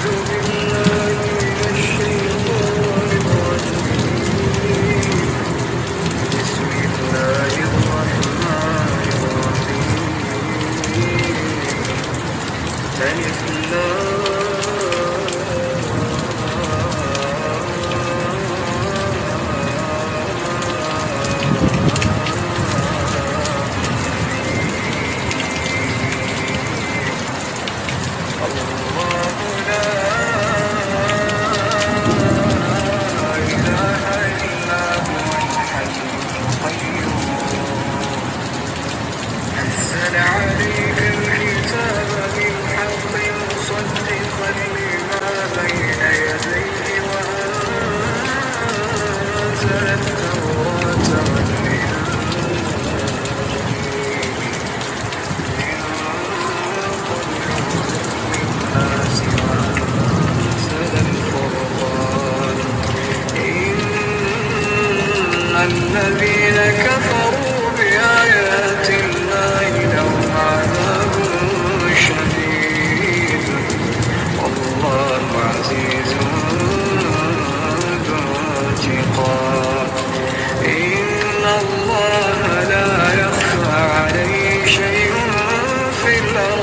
بالله من الشيطان الرجيم. بسم الله الرحمن الرحيم. ألف نزل عليك الكتاب بالحق مصدقا لما بين يديه وأنزل التوراة والإنجيل من قبل للناس وأنزل الفرقان. إن الذين كفروا بآيات الله لهم عذاب شديد والله عزيز ذو انتقام. إن الله لا يخفى عليه شيء في الأرض